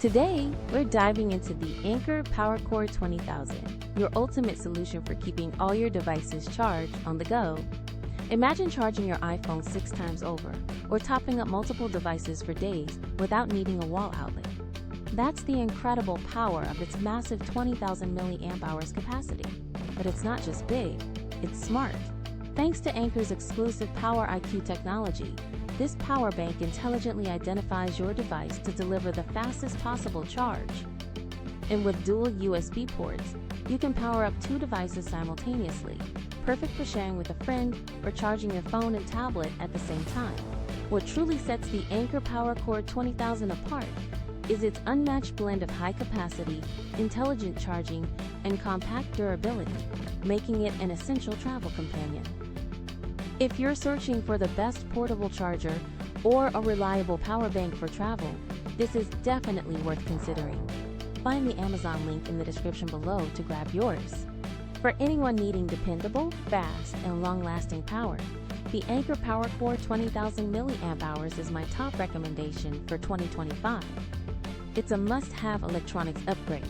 Today, we're diving into the Anker PowerCore 20,000, your ultimate solution for keeping all your devices charged on the go. Imagine charging your iPhone 6 times over, or topping up multiple devices for days without needing a wall outlet. That's the incredible power of its massive 20,000 mAh capacity. But it's not just big, it's smart. Thanks to Anker's exclusive PowerIQ technology, this power bank intelligently identifies your device to deliver the fastest possible charge. And with dual USB ports, you can power up 2 devices simultaneously, perfect for sharing with a friend or charging your phone and tablet at the same time. What truly sets the Anker PowerCore 20,000 apart is its unmatched blend of high capacity, intelligent charging, and compact durability, making it an essential travel companion. If you're searching for the best portable charger or a reliable power bank for travel, this is definitely worth considering. Find the Amazon link in the description below to grab yours. For anyone needing dependable, fast, and long-lasting power, the Anker PowerCore 20,000 mAh is my top recommendation for 2025. It's a must-have electronics upgrade